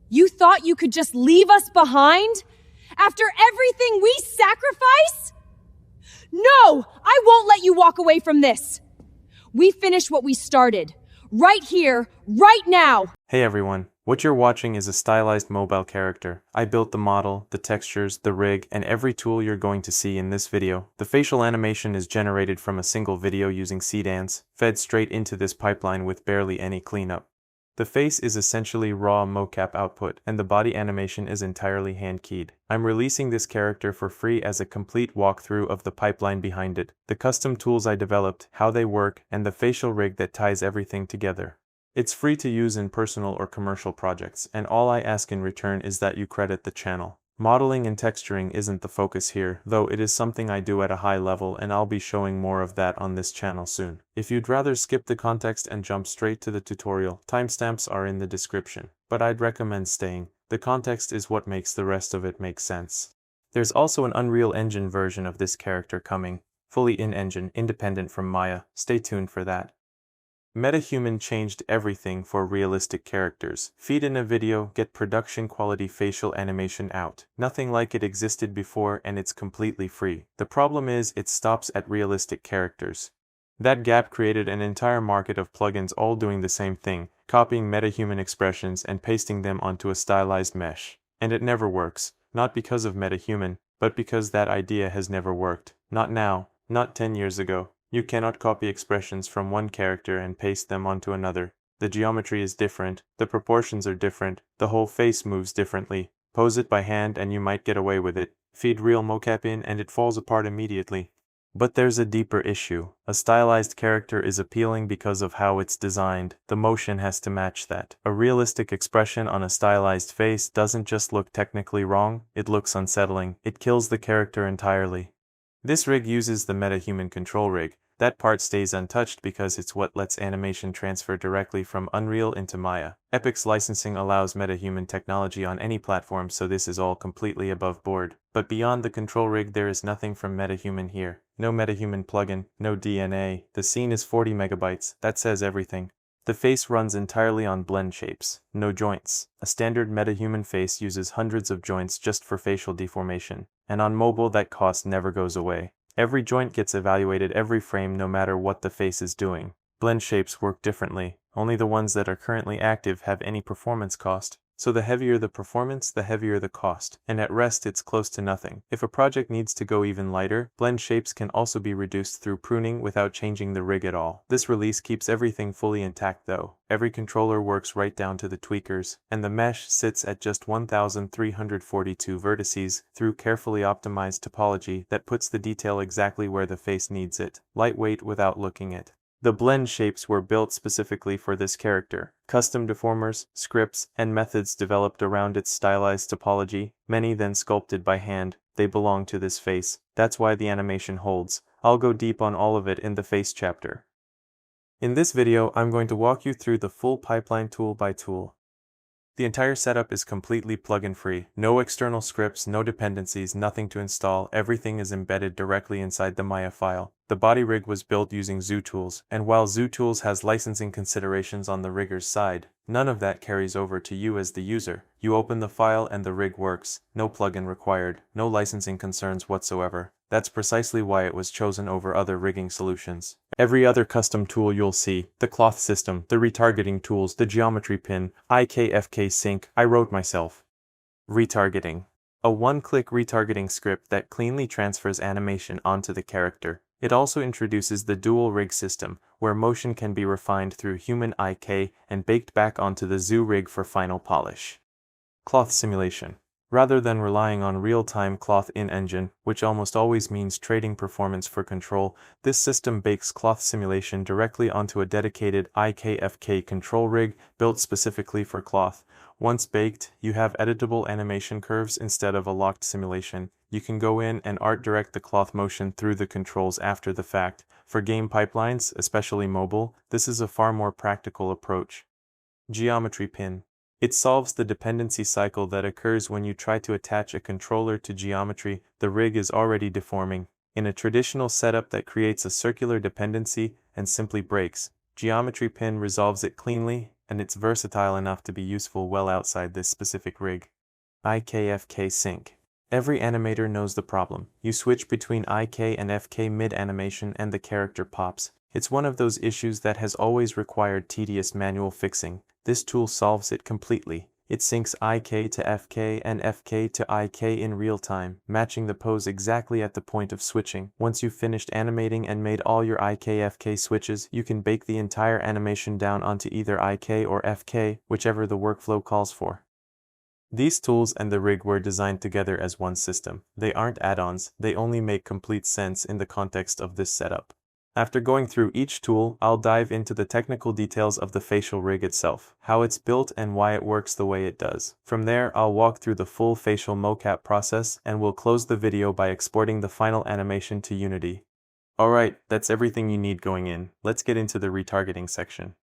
You thought you could just leave us behind? After everything we sacrifice? No! I won't let you walk away from this! We finish what we started. Right here, right now! Hey everyone, what you're watching is a stylized mobile character. I built the model, the textures, the rig, and every tool you're going to see in this video. The facial animation is generated from a single video using Seedance, fed straight into this pipeline with barely any cleanup. The face is essentially raw mocap output, and the body animation is entirely hand-keyed. I'm releasing this character for free as a complete walkthrough of the pipeline behind it, the custom tools I developed, how they work, and the facial rig that ties everything together. It's free to use in personal or commercial projects, and all I ask in return is that you credit the channel. Modeling and texturing isn't the focus here, though it is something I do at a high level, and I'll be showing more of that on this channel soon. If you'd rather skip the context and jump straight to the tutorial, timestamps are in the description, but I'd recommend staying. The context is what makes the rest of it make sense. There's also an Unreal Engine version of this character coming, fully in-engine, independent from Maya. Stay tuned for that. MetaHuman changed everything for realistic characters. Feed in a video, get production quality facial animation out. Nothing like it existed before, and it's completely free. The problem is it stops at realistic characters. That gap created an entire market of plugins all doing the same thing, copying MetaHuman expressions and pasting them onto a stylized mesh. And it never works, not because of MetaHuman, but because that idea has never worked. Not now, not 10 years ago. You cannot copy expressions from one character and paste them onto another. The geometry is different, the proportions are different, the whole face moves differently. Pose it by hand and you might get away with it. Feed real mocap in and it falls apart immediately. But there's a deeper issue. A stylized character is appealing because of how it's designed. The motion has to match that. A realistic expression on a stylized face doesn't just look technically wrong, it looks unsettling. It kills the character entirely. This rig uses the MetaHuman control rig. That part stays untouched because it's what lets animation transfer directly from Unreal into Maya. Epic's licensing allows MetaHuman technology on any platform, so this is all completely above board. But beyond the control rig there is nothing from MetaHuman here. No MetaHuman plugin, no DNA. The scene is 40 megabytes, that says everything. The face runs entirely on blend shapes, no joints. A standard MetaHuman face uses hundreds of joints just for facial deformation, and on mobile that cost never goes away. Every joint gets evaluated every frame no matter what the face is doing. Blend shapes work differently, only the ones that are currently active have any performance cost. So the heavier the performance, the heavier the cost, and at rest it's close to nothing. If a project needs to go even lighter, blend shapes can also be reduced through pruning without changing the rig at all. This release keeps everything fully intact though. Every controller works right down to the tweakers, and the mesh sits at just 1,342 vertices through carefully optimized topology that puts the detail exactly where the face needs it. Lightweight without looking it. The blend shapes were built specifically for this character. Custom deformers, scripts, and methods developed around its stylized topology, many then sculpted by hand. They belong to this face. That's why the animation holds. I'll go deep on all of it in the face chapter. In this video, I'm going to walk you through the full pipeline tool by tool. The entire setup is completely plugin free. No external scripts, no dependencies, nothing to install. Everything is embedded directly inside the Maya file. The body rig was built using ZooTools, and while ZooTools has licensing considerations on the rigger's side, none of that carries over to you as the user. You open the file and the rig works. No plugin required, no licensing concerns whatsoever. That's precisely why it was chosen over other rigging solutions. Every other custom tool you'll see, the cloth system, the retargeting tools, the geometry pin, IKFK sync, I wrote myself. Retargeting. A one-click retargeting script that cleanly transfers animation onto the character. It also introduces the dual rig system, where motion can be refined through human IK and baked back onto the Zoo rig for final polish. Cloth simulation. Rather than relying on real-time cloth in-engine, which almost always means trading performance for control, this system bakes cloth simulation directly onto a dedicated IKFK control rig built specifically for cloth. Once baked, you have editable animation curves instead of a locked simulation. You can go in and art direct the cloth motion through the controls after the fact. For game pipelines, especially mobile, this is a far more practical approach. Geometry pin. It solves the dependency cycle that occurs when you try to attach a controller to geometry the rig is already deforming. In a traditional setup that creates a circular dependency and simply breaks, Geometry Pin resolves it cleanly, and it's versatile enough to be useful well outside this specific rig. IK-FK Sync. Every animator knows the problem. You switch between IK and FK mid-animation and the character pops. It's one of those issues that has always required tedious manual fixing. This tool solves it completely. It syncs IK to FK and FK to IK in real time, matching the pose exactly at the point of switching. Once you've finished animating and made all your IK-FK switches, you can bake the entire animation down onto either IK or FK, whichever the workflow calls for. These tools and the rig were designed together as one system. They aren't add-ons, they only make complete sense in the context of this setup. After going through each tool, I'll dive into the technical details of the facial rig itself, how it's built and why it works the way it does. From there, I'll walk through the full facial mocap process and we'll close the video by exporting the final animation to Unity. Alright, that's everything you need going in. Let's get into the retargeting section.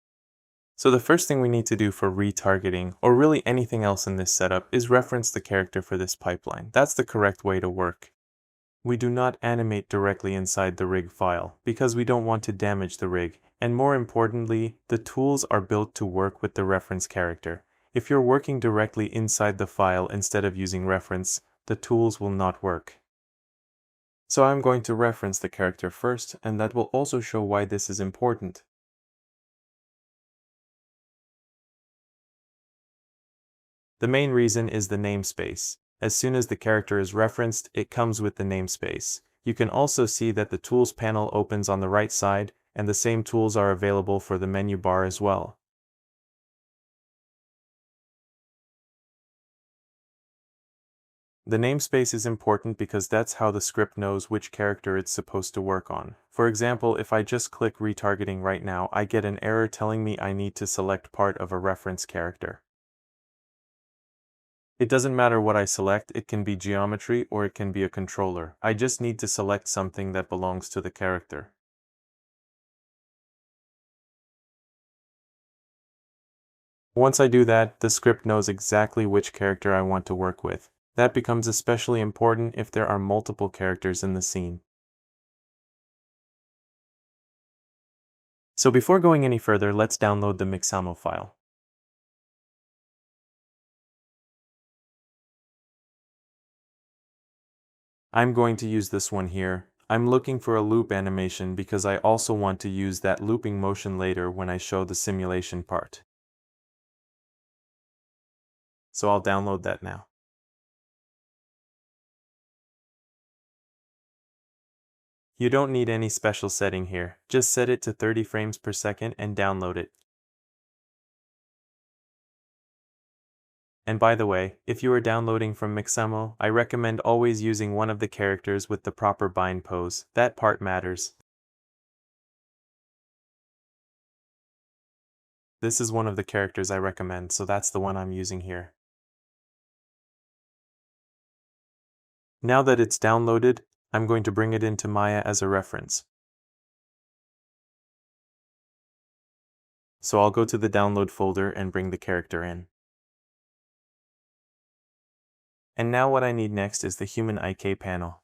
So the first thing we need to do for retargeting, or really anything else in this setup, is reference the character for this pipeline. That's the correct way to work. We do not animate directly inside the rig file, because we don't want to damage the rig, and more importantly, the tools are built to work with the reference character. If you're working directly inside the file instead of using reference, the tools will not work. So I'm going to reference the character first, and that will also show why this is important. The main reason is the namespace. As soon as the character is referenced, it comes with the namespace. You can also see that the Tools panel opens on the right side, and the same tools are available for the menu bar as well. The namespace is important because that's how the script knows which character it's supposed to work on. For example, if I just click retargeting right now, I get an error telling me I need to select part of a reference character. It doesn't matter what I select, it can be geometry or it can be a controller. I just need to select something that belongs to the character. Once I do that, the script knows exactly which character I want to work with. That becomes especially important if there are multiple characters in the scene. So before going any further, let's download the Mixamo file. I'm going to use this one here. I'm looking for a loop animation because I also want to use that looping motion later when I show the simulation part. So I'll download that now. You don't need any special setting here. Just set it to 30 frames per second and download it. And by the way, if you are downloading from Mixamo, I recommend always using one of the characters with the proper bind pose. That part matters. This is one of the characters I recommend, so that's the one I'm using here. Now that it's downloaded, I'm going to bring it into Maya as a reference. So I'll go to the download folder and bring the character in. And now what I need next is the Human IK panel.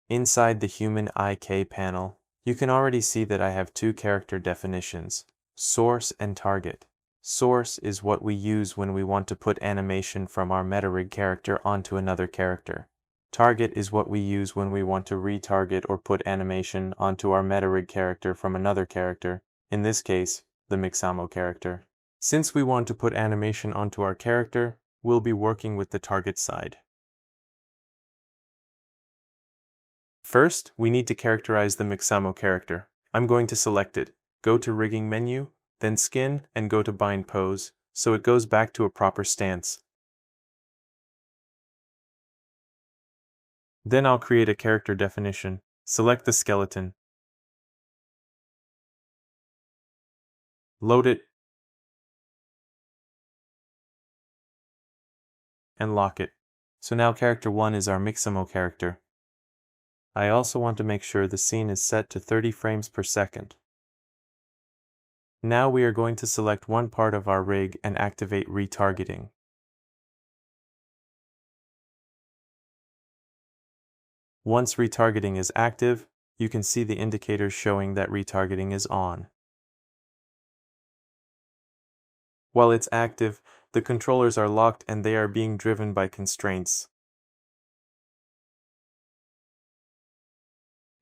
Inside the Human IK panel, you can already see that I have two character definitions, source and target. Source is what we use when we want to put animation from our MetaRig character onto another character. Target is what we use when we want to retarget or put animation onto our MetaRig character from another character, in this case, the Mixamo character. Since we want to put animation onto our character, we'll be working with the target side. First, we need to characterize the Mixamo character. I'm going to select it, go to Rigging menu, then Skin, and go to Bind Pose, so it goes back to a proper stance. Then I'll create a character definition. Select the skeleton. Load it. And lock it. So now character 1 is our Mixamo character. I also want to make sure the scene is set to 30 frames per second. Now we are going to select one part of our rig and activate retargeting. Once retargeting is active, you can see the indicators showing that retargeting is on. While it's active, the controllers are locked and they are being driven by constraints.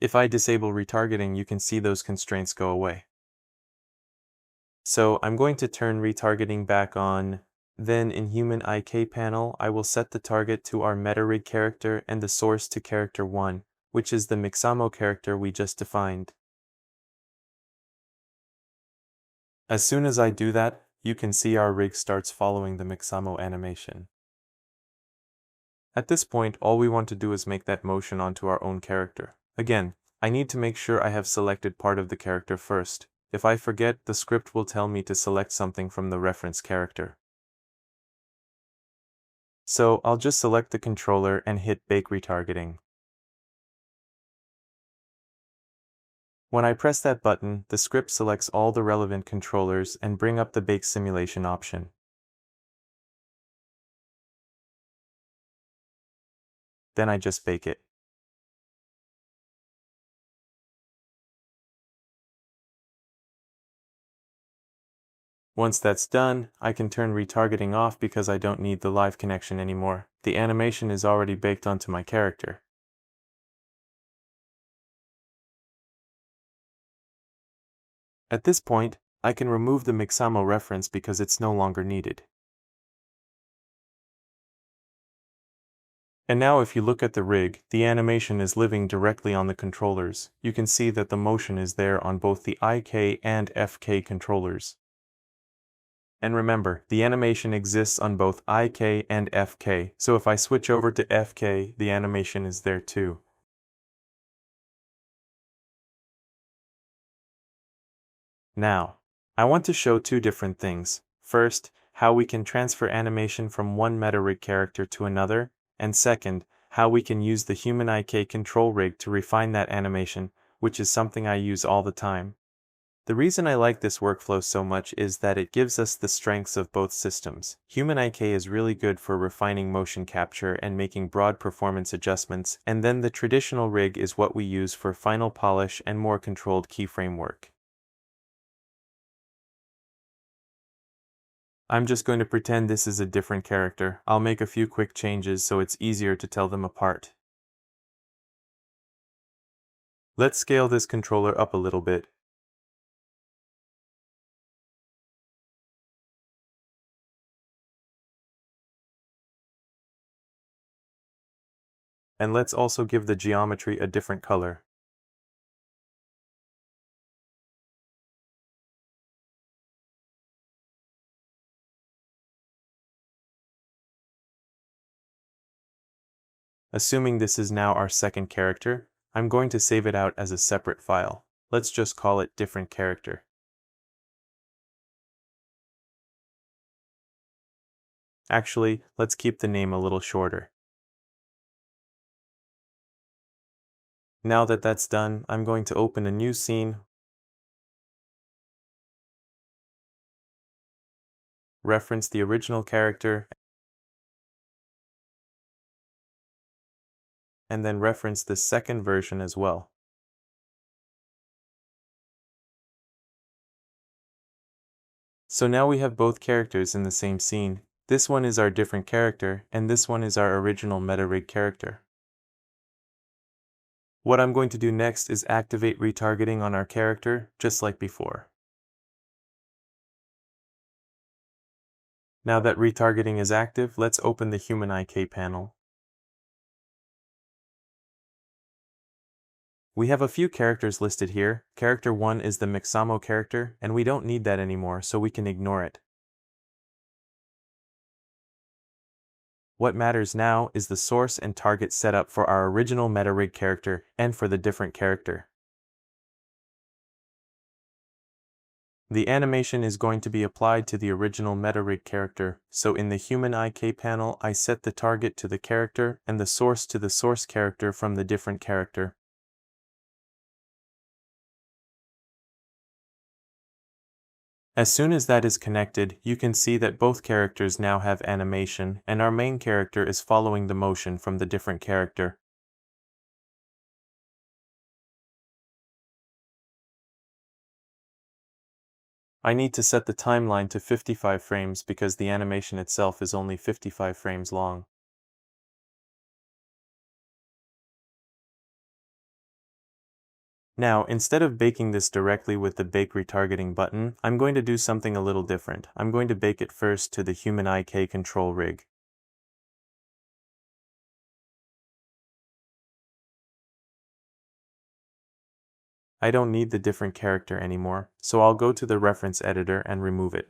If I disable retargeting, you can see those constraints go away. So I'm going to turn retargeting back on. Then in Human IK panel, I will set the target to our MetaRig character and the source to character 1, which is the Mixamo character we just defined. As soon as I do that, you can see our rig starts following the Mixamo animation. At this point, all we want to do is make that motion onto our own character. Again, I need to make sure I have selected part of the character first. If I forget, the script will tell me to select something from the reference character. So I'll just select the controller and hit Bake Retargeting. When I press that button, the script selects all the relevant controllers and bring up the Bake Simulation option. Then I just bake it. Once that's done, I can turn retargeting off because I don't need the live connection anymore. The animation is already baked onto my character. At this point, I can remove the Mixamo reference because it's no longer needed. And now if you look at the rig, the animation is living directly on the controllers. You can see that the motion is there on both the IK and FK controllers. And remember, the animation exists on both IK and FK, so if I switch over to FK, the animation is there too. Now, I want to show two different things. First, how we can transfer animation from one MetaRig character to another, and second, how we can use the Human IK control rig to refine that animation, which is something I use all the time. The reason I like this workflow so much is that it gives us the strengths of both systems. Human IK is really good for refining motion capture and making broad performance adjustments, and then the traditional rig is what we use for final polish and more controlled keyframe work. I'm just going to pretend this is a different character. I'll make a few quick changes so it's easier to tell them apart. Let's scale this controller up a little bit. And let's also give the geometry a different color. Assuming this is now our second character, I'm going to save it out as a separate file. Let's just call it different character. Actually, let's keep the name a little shorter. Now that that's done, I'm going to open a new scene, reference the original character, and then reference the second version as well. So now we have both characters in the same scene. This one is our different character, and this one is our original MetaRig character. What I'm going to do next is activate retargeting on our character, just like before. Now that retargeting is active, let's open the Human IK panel. We have a few characters listed here. Character 1 is the Mixamo character, and we don't need that anymore, so we can ignore it. What matters now is the source and target setup for our original MetaRig character and for the different character. The animation is going to be applied to the original MetaRig character, so in the Human IK panel I set the target to the character and the source to the source character from the different character. As soon as that is connected, you can see that both characters now have animation, and our main character is following the motion from the different character. I need to set the timeline to 55 frames because the animation itself is only 55 frames long. Now, instead of baking this directly with the Bake Retargeting button, I'm going to do something a little different. I'm going to bake it first to the Human IK control rig. I don't need the different character anymore, so I'll go to the reference editor and remove it.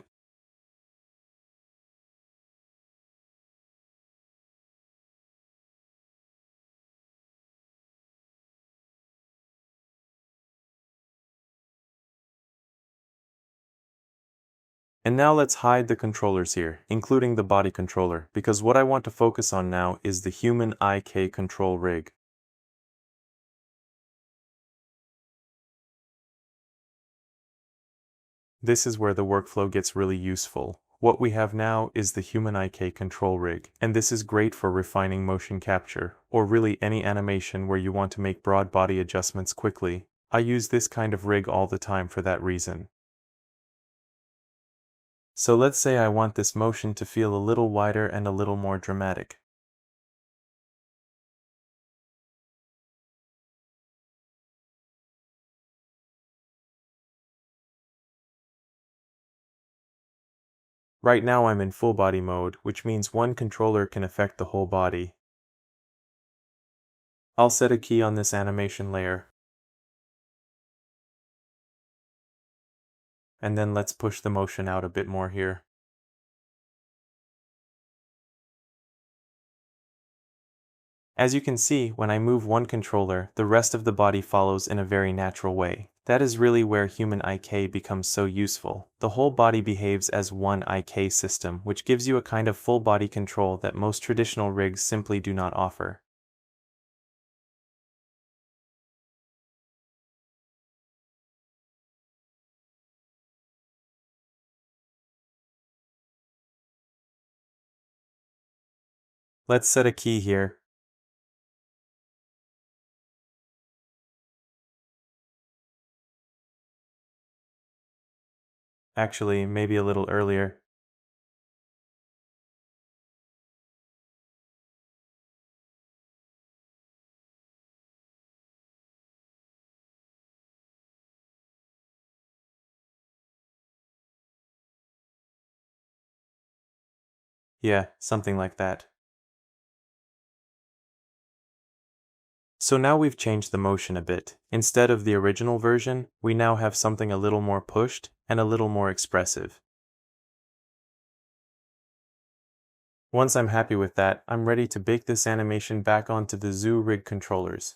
And now let's hide the controllers here, including the body controller, because what I want to focus on now is the Human IK control rig. This is where the workflow gets really useful. What we have now is the Human IK control rig, and this is great for refining motion capture, or really any animation where you want to make broad body adjustments quickly. I use this kind of rig all the time for that reason. So let's say I want this motion to feel a little wider and a little more dramatic. Right now I'm in full body mode, which means one controller can affect the whole body. I'll set a key on this animation layer. And then let's push the motion out a bit more here. As you can see, when I move one controller, the rest of the body follows in a very natural way. That is really where Human IK becomes so useful. The whole body behaves as one IK system, which gives you a kind of full body control that most traditional rigs simply do not offer. Let's set a key here. Actually, maybe a little earlier. Yeah, something like that. So now we've changed the motion a bit. Instead of the original version, we now have something a little more pushed and a little more expressive. Once I'm happy with that, I'm ready to bake this animation back onto the Zoo Rig controllers.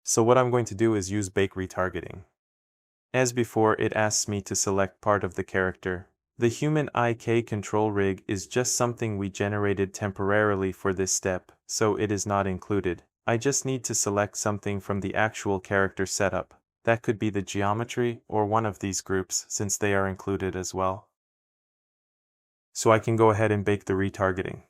So what I'm going to do is use Bake Retargeting. As before, it asks me to select part of the character. The Human IK control rig is just something we generated temporarily for this step, so it is not included. I just need to select something from the actual character setup. That could be the geometry or one of these groups since they are included as well. So I can go ahead and bake the retargeting.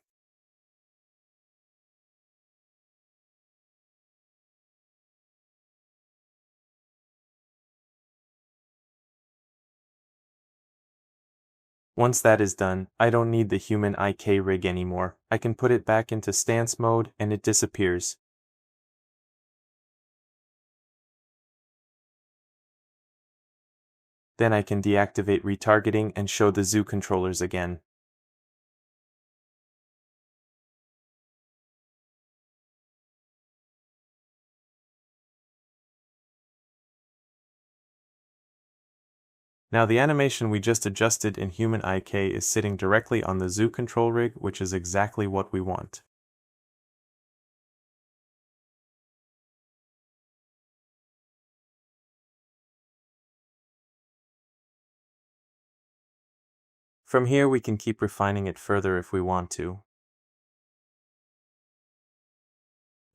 Once that is done, I don't need the Human IK rig anymore. I can put it back into stance mode and it disappears. Then I can deactivate retargeting and show the zoo controllers again. Now the animation we just adjusted in Human IK is sitting directly on the zoo control rig, which is exactly what we want. From here we can keep refining it further if we want to.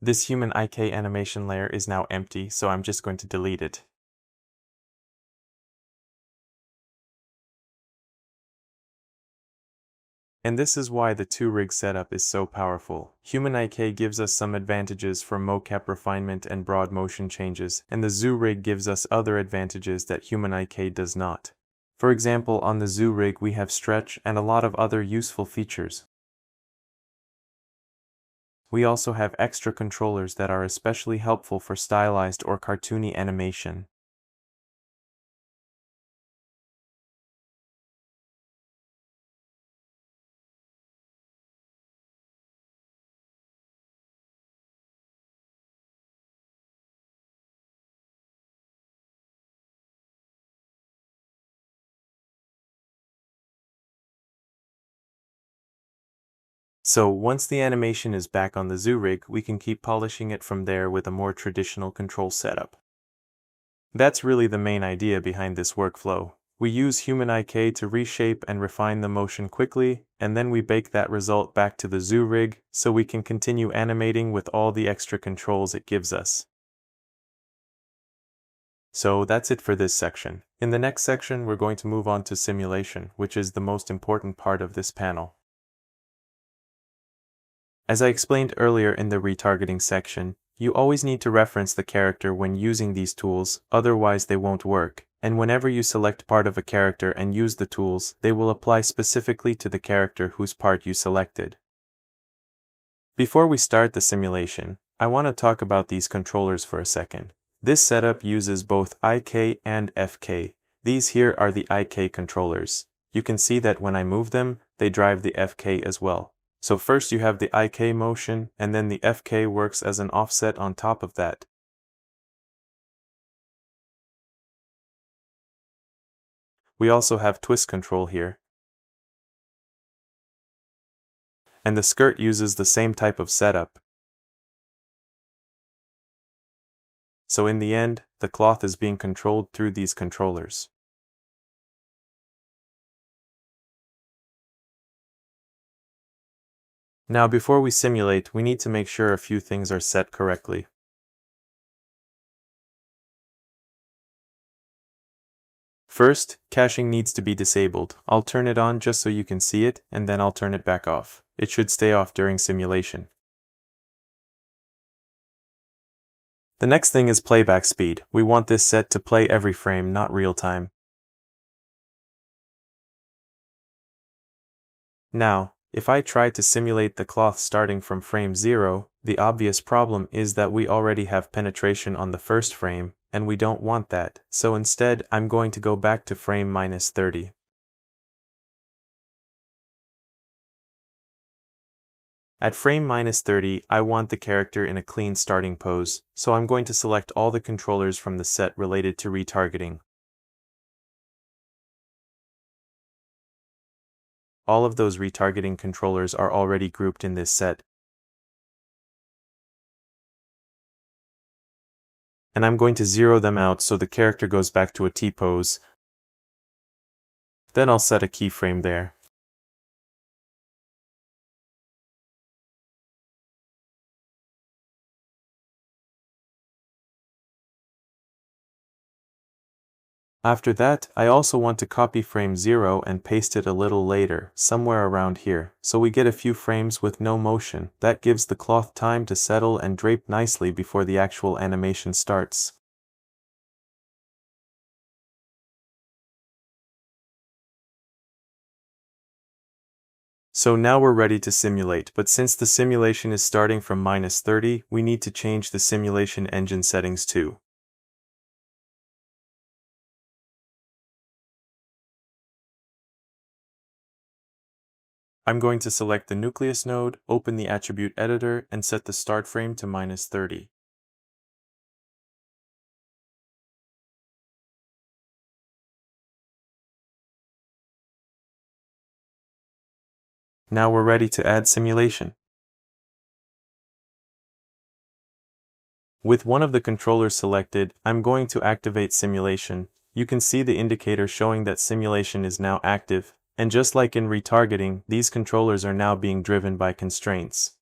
This Human IK animation layer is now empty, so I'm just going to delete it. And this is why the two-rig setup is so powerful. Human IK gives us some advantages for mocap refinement and broad motion changes, and the zoo rig gives us other advantages that Human IK does not. For example, on the zoo rig we have stretch and a lot of other useful features. We also have extra controllers that are especially helpful for stylized or cartoony animation. So once the animation is back on the zoo rig, we can keep polishing it from there with a more traditional control setup. That's really the main idea behind this workflow. We use Human IK to reshape and refine the motion quickly, and then we bake that result back to the zoo rig so we can continue animating with all the extra controls it gives us. So that's it for this section. In the next section, we're going to move on to simulation, which is the most important part of this panel. As I explained earlier in the retargeting section, you always need to reference the character when using these tools, otherwise they won't work, and whenever you select part of a character and use the tools, they will apply specifically to the character whose part you selected. Before we start the simulation, I want to talk about these controllers for a second. This setup uses both IK and FK. These here are the IK controllers. You can see that when I move them, they drive the FK as well. So first you have the IK motion, and then the FK works as an offset on top of that. We also have twist control here. And the skirt uses the same type of setup. So in the end, the cloth is being controlled through these controllers. Now before we simulate, we need to make sure a few things are set correctly. First, caching needs to be disabled. I'll turn it on just so you can see it, and then I'll turn it back off. It should stay off during simulation. The next thing is playback speed. We want this set to play every frame, not real time. Now, if I try to simulate the cloth starting from frame 0, the obvious problem is that we already have penetration on the first frame, and we don't want that, so instead I'm going to go back to frame -30. At frame -30, I want the character in a clean starting pose, so I'm going to select all the controllers from the set related to retargeting. All of those retargeting controllers are already grouped in this set. And I'm going to zero them out so the character goes back to a T-pose. Then I'll set a keyframe there. After that, I also want to copy frame 0 and paste it a little later, somewhere around here, so we get a few frames with no motion. That gives the cloth time to settle and drape nicely before the actual animation starts. So now we're ready to simulate, but since the simulation is starting from -30, we need to change the simulation engine settings too. I'm going to select the nucleus node, open the attribute editor, and set the start frame to -30. Now we're ready to add simulation. With one of the controllers selected, I'm going to activate simulation. You can see the indicator showing that simulation is now active, and just like in retargeting, these controllers are now being driven by constraints.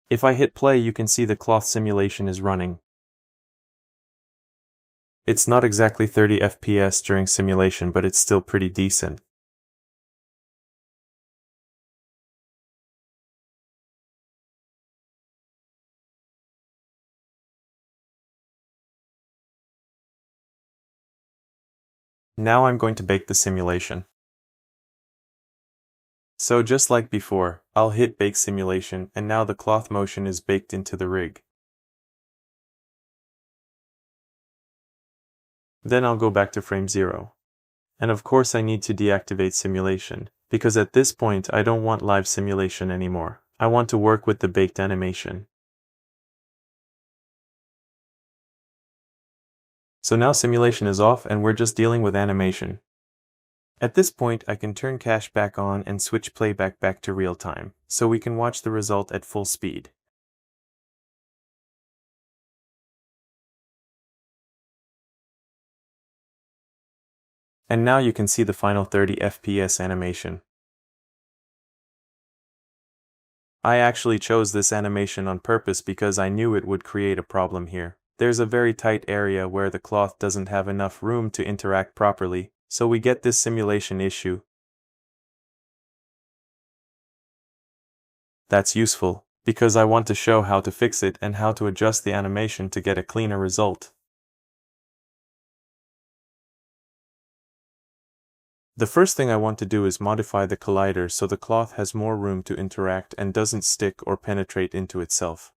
If I hit play, you can see the cloth simulation is running. It's not exactly 30 FPS during simulation, but it's still pretty decent. Now I'm going to bake the simulation. So just like before, I'll hit bake simulation, and now the cloth motion is baked into the rig. Then I'll go back to frame 0. And of course I need to deactivate simulation, because at this point I don't want live simulation anymore. I want to work with the baked animation. So now simulation is off and we're just dealing with animation. At this point I can turn cache back on and switch playback back to real time, so we can watch the result at full speed. And now you can see the final 30 FPS animation. I actually chose this animation on purpose because I knew it would create a problem here. There's a very tight area where the cloth doesn't have enough room to interact properly, so we get this simulation issue. That's useful, because I want to show how to fix it and how to adjust the animation to get a cleaner result. The first thing I want to do is modify the collider so the cloth has more room to interact and doesn't stick or penetrate into itself.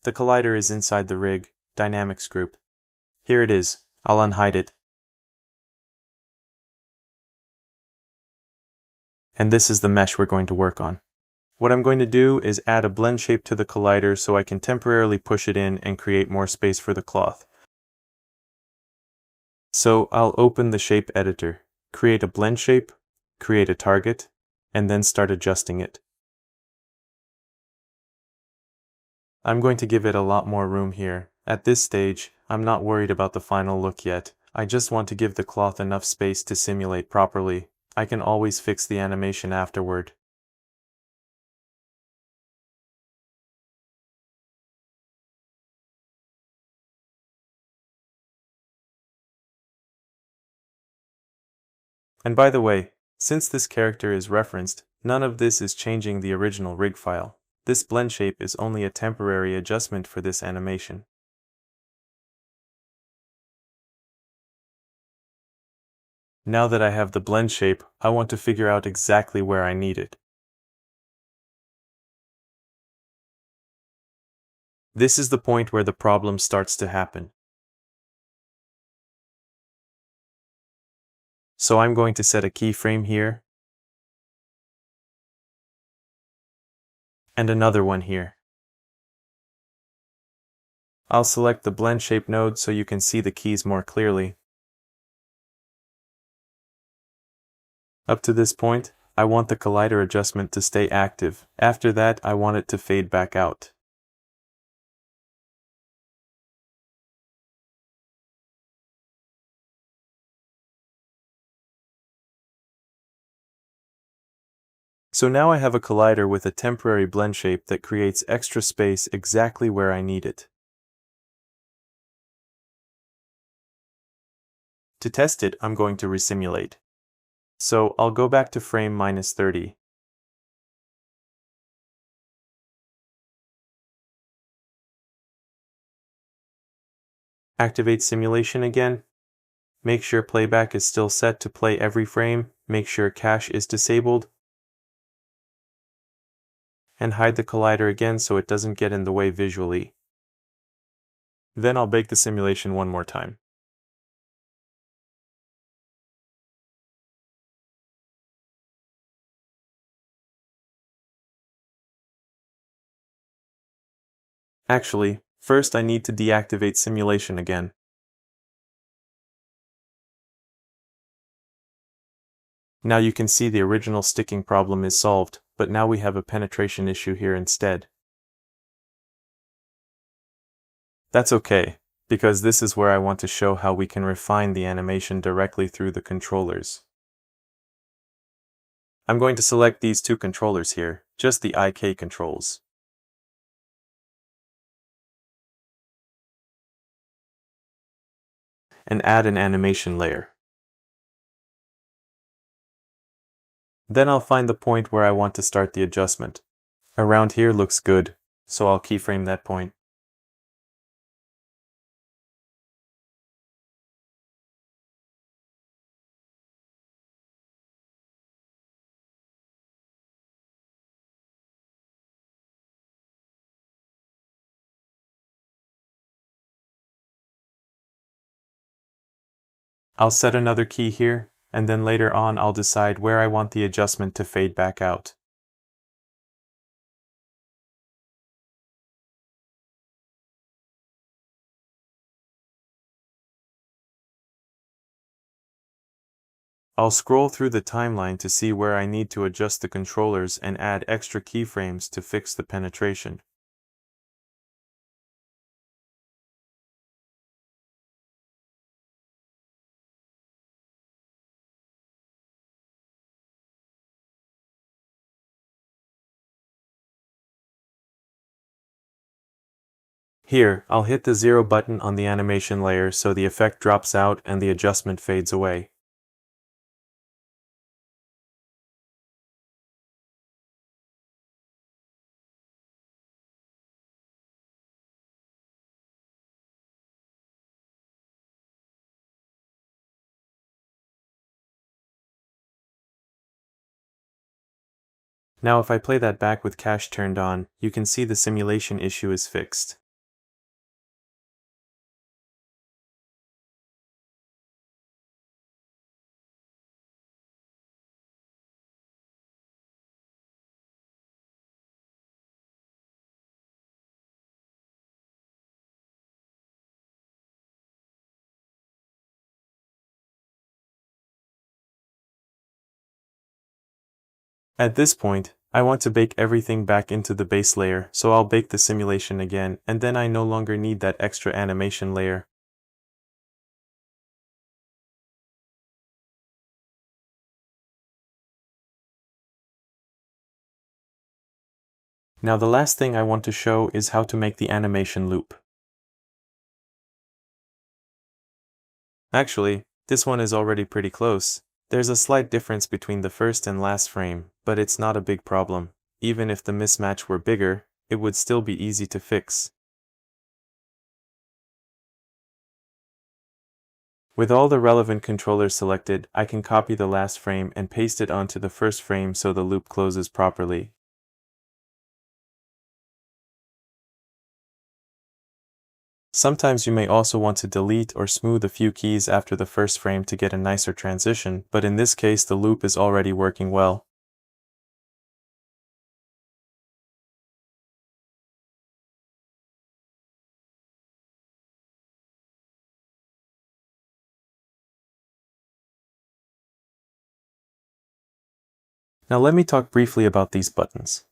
The collider is inside the rig, dynamics group. Here it is. I'll unhide it. And this is the mesh we're going to work on. What I'm going to do is add a blend shape to the collider so I can temporarily push it in and create more space for the cloth. So I'll open the shape editor, create a blend shape, create a target, and then start adjusting it. I'm going to give it a lot more room here. At this stage, I'm not worried about the final look yet. I just want to give the cloth enough space to simulate properly. I can always fix the animation afterward. And by the way, since this character is referenced, none of this is changing the original rig file. This blend shape is only a temporary adjustment for this animation. Now that I have the blend shape, I want to figure out exactly where I need it. This is the point where the problem starts to happen. So I'm going to set a keyframe here, and another one here. I'll select the blend shape node so you can see the keys more clearly. Up to this point, I want the collider adjustment to stay active. After that, I want it to fade back out. So now I have a collider with a temporary blend shape that creates extra space exactly where I need it. To test it, I'm going to resimulate. So I'll go back to frame -30. Activate simulation again. Make sure playback is still set to play every frame. Make sure cache is disabled. And hide the collider again so it doesn't get in the way visually. Then I'll bake the simulation one more time. Actually, first I need to deactivate simulation again. Now you can see the original sticking problem is solved, but now we have a penetration issue here instead. That's okay, because this is where I want to show how we can refine the animation directly through the controllers. I'm going to select these two controllers here, just the IK controls. and add an animation layer. Then I'll find the point where I want to start the adjustment. Around here looks good, so I'll keyframe that point. I'll set another key here, and then later on I'll decide where I want the adjustment to fade back out. I'll scroll through the timeline to see where I need to adjust the controllers and add extra keyframes to fix the penetration. Here, I'll hit the 0 button on the animation layer so the effect drops out and the adjustment fades away. Now if I play that back with cache turned on, you can see the simulation issue is fixed. At this point, I want to bake everything back into the base layer, so I'll bake the simulation again, and then I no longer need that extra animation layer. Now the last thing I want to show is how to make the animation loop. Actually, this one is already pretty close. There's a slight difference between the first and last frame, but it's not a big problem. Even if the mismatch were bigger, it would still be easy to fix. With all the relevant controllers selected, I can copy the last frame and paste it onto the first frame so the loop closes properly. Sometimes you may also want to delete or smooth a few keys after the first frame to get a nicer transition, but in this case the loop is already working well. Now let me talk briefly about these buttons.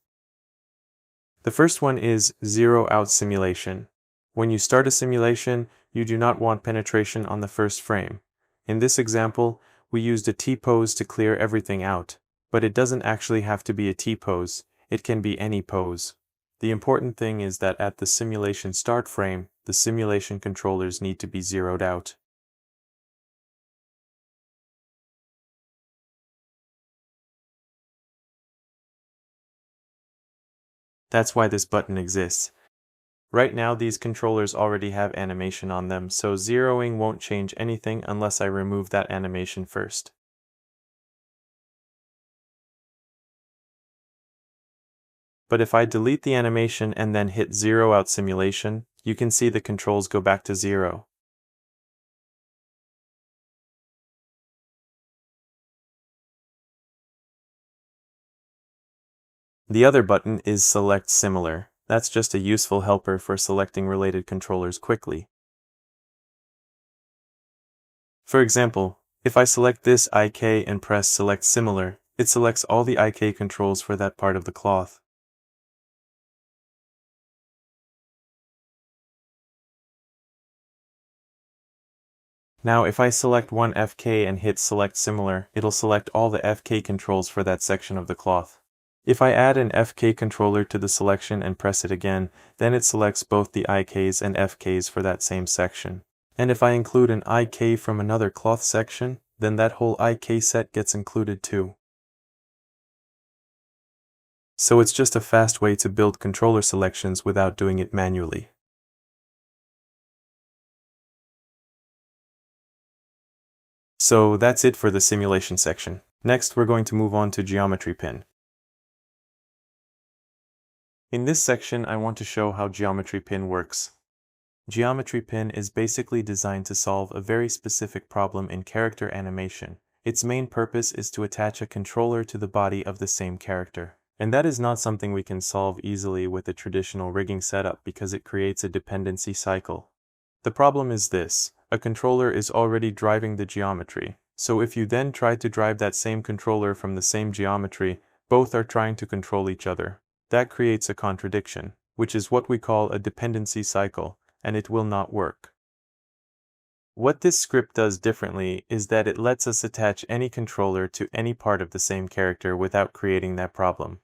The first one is Zero Out Simulation. When you start a simulation, you do not want penetration on the first frame. In this example, we used a T-pose to clear everything out, but it doesn't actually have to be a T-pose, it can be any pose. The important thing is that at the simulation start frame, the simulation controllers need to be zeroed out. That's why this button exists. Right now these controllers already have animation on them, so zeroing won't change anything unless I remove that animation first. But if I delete the animation and then hit Zero Out Simulation, you can see the controls go back to 0. The other button is Select Similar. That's just a useful helper for selecting related controllers quickly. For example, if I select this IK and press Select Similar, it selects all the IK controls for that part of the cloth. Now if I select one FK and hit Select Similar, it'll select all the FK controls for that section of the cloth. If I add an FK controller to the selection and press it again, then it selects both the IKs and FKs for that same section. And if I include an IK from another cloth section, then that whole IK set gets included too. So it's just a fast way to build controller selections without doing it manually. So that's it for the simulation section. Next, we're going to move on to geometry pin. In this section, I want to show how geometry pin works. Geometry pin is basically designed to solve a very specific problem in character animation. Its main purpose is to attach a controller to the body of the same character. And that is not something we can solve easily with a traditional rigging setup because it creates a dependency cycle. The problem is this: a controller is already driving the geometry, so if you then try to drive that same controller from the same geometry, both are trying to control each other. That creates a contradiction, which is what we call a dependency cycle, and it will not work. What this script does differently is that it lets us attach any controller to any part of the same character without creating that problem.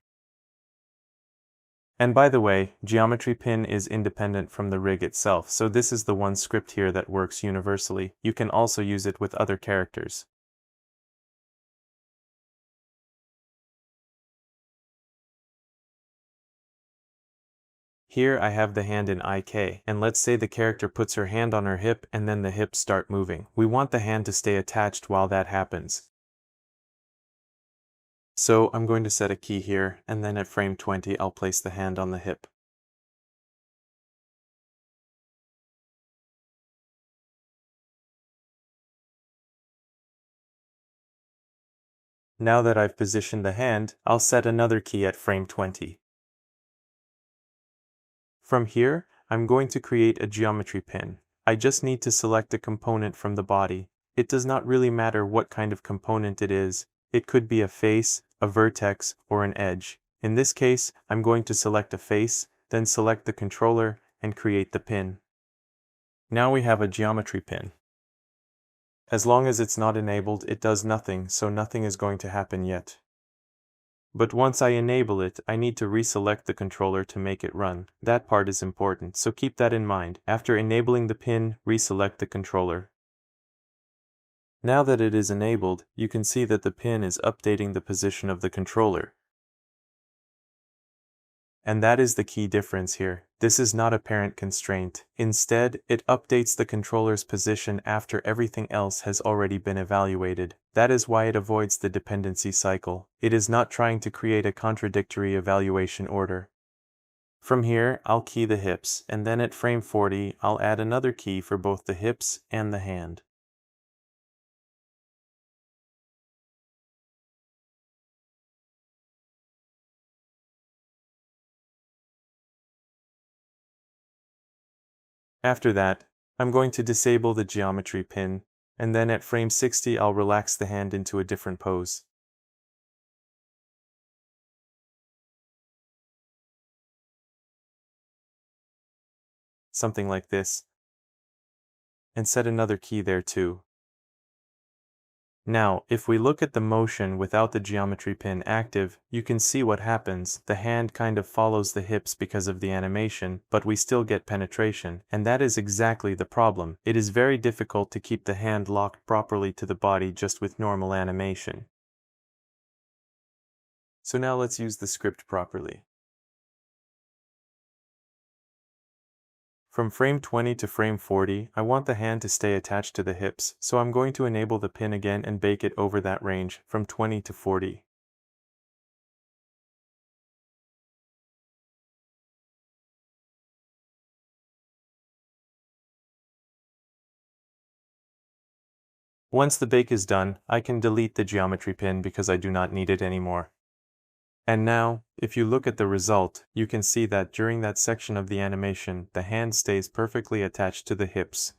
And by the way, geometry pin is independent from the rig itself, so this is the one script here that works universally. You can also use it with other characters. Here I have the hand in IK, and let's say the character puts her hand on her hip and then the hips start moving. We want the hand to stay attached while that happens. So I'm going to set a key here, and then at frame 20 I'll place the hand on the hip. Now that I've positioned the hand, I'll set another key at frame 20. From here, I'm going to create a geometry pin. I just need to select a component from the body. It does not really matter what kind of component it is. It could be a face, a vertex, or an edge. In this case, I'm going to select a face, then select the controller, and create the pin. Now we have a geometry pin. As long as it's not enabled, it does nothing, so nothing is going to happen yet. But once I enable it, I need to reselect the controller to make it run. That part is important, so keep that in mind. After enabling the pin, reselect the controller. Now that it is enabled, you can see that the pin is updating the position of the controller. And that is the key difference here. This is not a parent constraint. Instead, it updates the controller's position after everything else has already been evaluated. That is why it avoids the dependency cycle. It is not trying to create a contradictory evaluation order. From here, I'll key the hips, and then at frame 40, I'll add another key for both the hips and the hand. After that, I'm going to disable the geometry pin, and then at frame 60 I'll relax the hand into a different pose. Something like this. And set another key there too. Now, if we look at the motion without the geometry pin active, you can see what happens. The hand kind of follows the hips because of the animation, but we still get penetration, and that is exactly the problem. It is very difficult to keep the hand locked properly to the body just with normal animation. So now let's use the script properly. From frame 20 to frame 40, I want the hand to stay attached to the hips, so I'm going to enable the pin again and bake it over that range, from 20 to 40. Once the bake is done, I can delete the geometry pin because I do not need it anymore. And now, if you look at the result, you can see that during that section of the animation, the hand stays perfectly attached to the hips.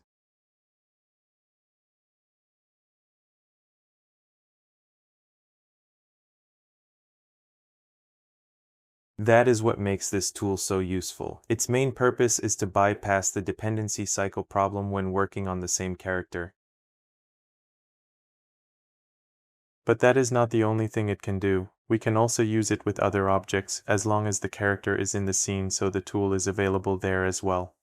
That is what makes this tool so useful. Its main purpose is to bypass the dependency cycle problem when working on the same character. But that is not the only thing it can do. We can also use it with other objects as long as the character is in the scene, so the tool is available there as well.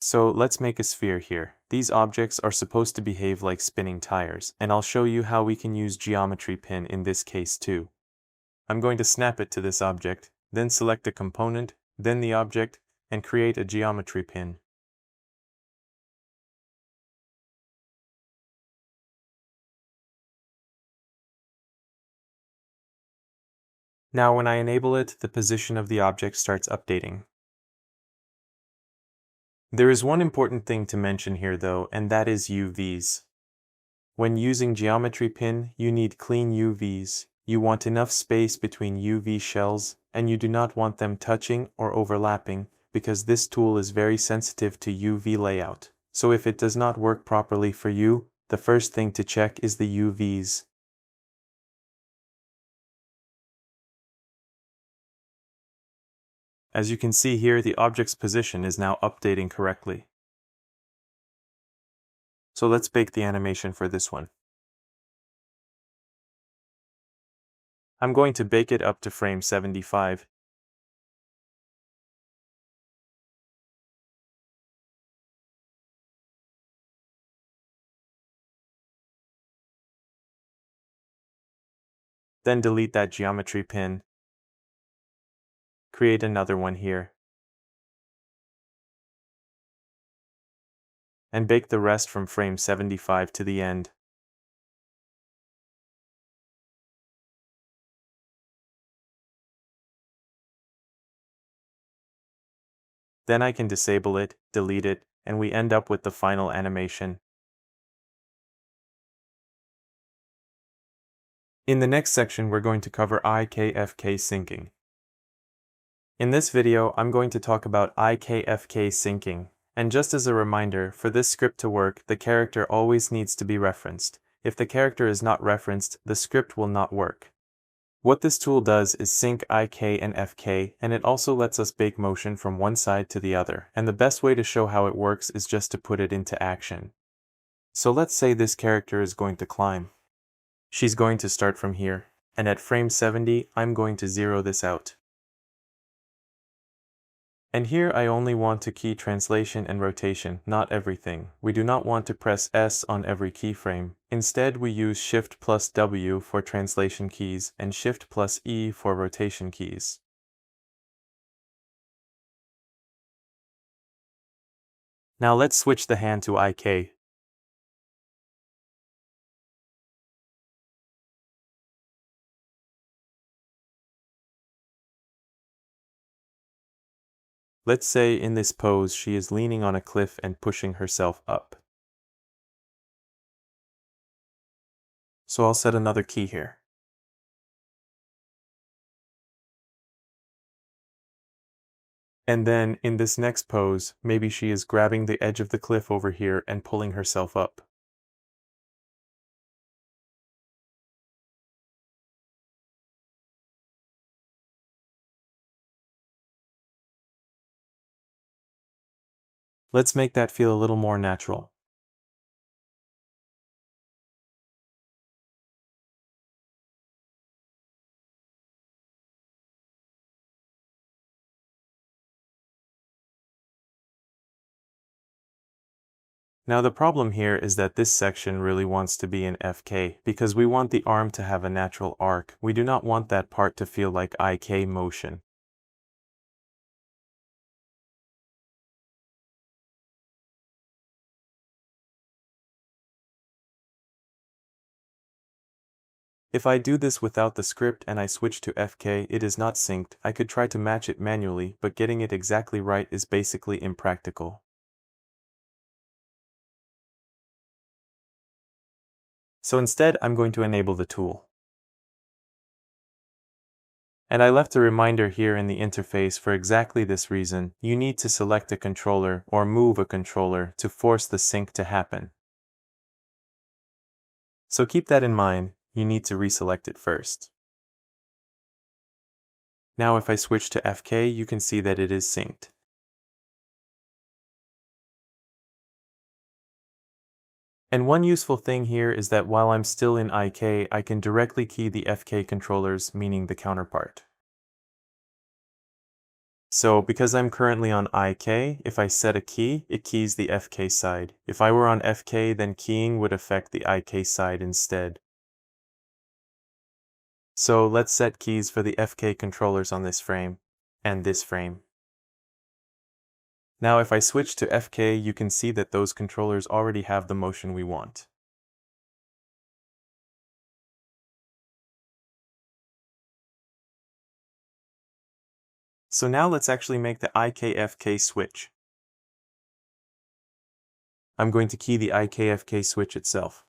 So let's make a sphere here. These objects are supposed to behave like spinning tires, and I'll show you how we can use geometry pin in this case too. I'm going to snap it to this object, then select a component, then the object, and create a geometry pin. Now when I enable it, the position of the object starts updating. There is one important thing to mention here though, and that is UVs. When using geometry pin, you need clean UVs. You want enough space between UV shells, and you do not want them touching or overlapping, because this tool is very sensitive to UV layout. So if it does not work properly for you, the first thing to check is the UVs. As you can see here, the object's position is now updating correctly. So let's bake the animation for this one. I'm going to bake it up to frame 75. Then delete that geometry pin. Create another one here. And bake the rest from frame 75 to the end. Then I can disable it, delete it, and we end up with the final animation. In the next section, we're going to cover IKFK syncing. In this video, I'm going to talk about IKFK syncing. And just as a reminder, for this script to work, the character always needs to be referenced. If the character is not referenced, the script will not work. What this tool does is sync IK and FK, and it also lets us bake motion from one side to the other. And the best way to show how it works is just to put it into action. So let's say this character is going to climb. She's going to start from here, and at frame 70, I'm going to zero this out. And here I only want to key translation and rotation, not everything. We do not want to press S on every keyframe. Instead, we use Shift plus W for translation keys and Shift plus E for rotation keys. Now let's switch the hand to IK. Let's say in this pose she is leaning on a cliff and pushing herself up. So I'll set another key here. And then, in this next pose, maybe she is grabbing the edge of the cliff over here and pulling herself up. Let's make that feel a little more natural. Now the problem here is that this section really wants to be in FK, because we want the arm to have a natural arc. We do not want that part to feel like IK motion. If I do this without the script and I switch to FK, it is not synced. I could try to match it manually, but getting it exactly right is basically impractical. So instead, I'm going to enable the tool. And I left a reminder here in the interface for exactly this reason. You need to select a controller or move a controller to force the sync to happen. So keep that in mind, you need to reselect it first. Now if I switch to FK, you can see that it is synced. And one useful thing here is that while I'm still in IK, I can directly key the FK controllers, meaning the counterpart. So because I'm currently on IK, if I set a key, it keys the FK side. If I were on FK, then keying would affect the IK side instead. So let's set keys for the FK controllers on this frame, and this frame. Now if I switch to FK, you can see that those controllers already have the motion we want. So now let's actually make the IK-FK switch. I'm going to key the IK-FK switch itself.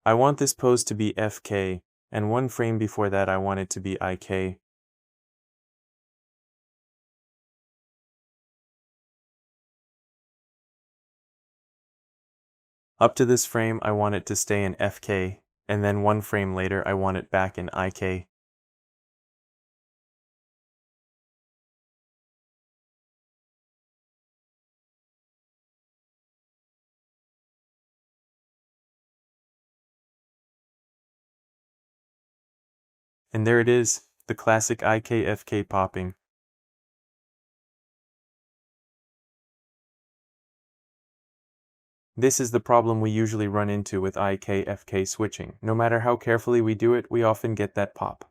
I want this pose to be FK, and one frame before that I want it to be IK. Up to this frame I want it to stay in FK, and then one frame later I want it back in IK. And there it is, the classic IK-FK popping. This is the problem we usually run into with IK-FK switching. No matter how carefully we do it, we often get that pop.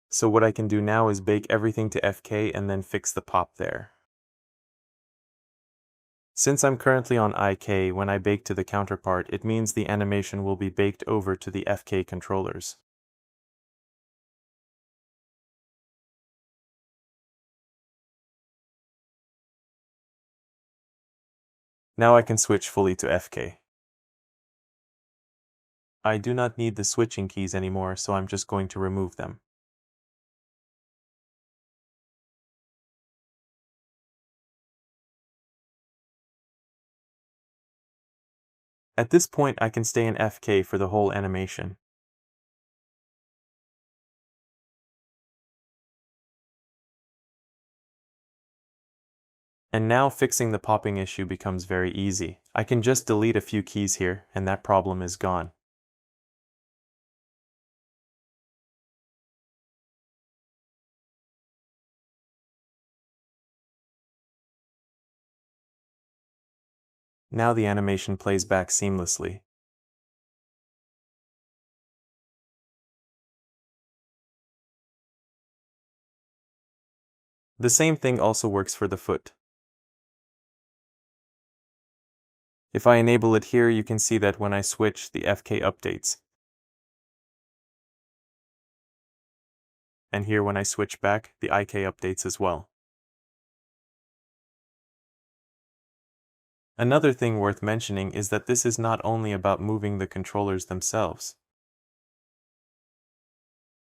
So what I can do now is bake everything to FK and then fix the pop there. Since I'm currently on IK, when I bake to the counterpart, it means the animation will be baked over to the FK controllers. Now I can switch fully to FK. I do not need the switching keys anymore, so I'm just going to remove them. At this point, I can stay in FK for the whole animation. And now fixing the popping issue becomes very easy. I can just delete a few keys here, and that problem is gone. Now the animation plays back seamlessly. The same thing also works for the foot. If I enable it here, you can see that when I switch, the FK updates. And here when I switch back, the IK updates as well. Another thing worth mentioning is that this is not only about moving the controllers themselves.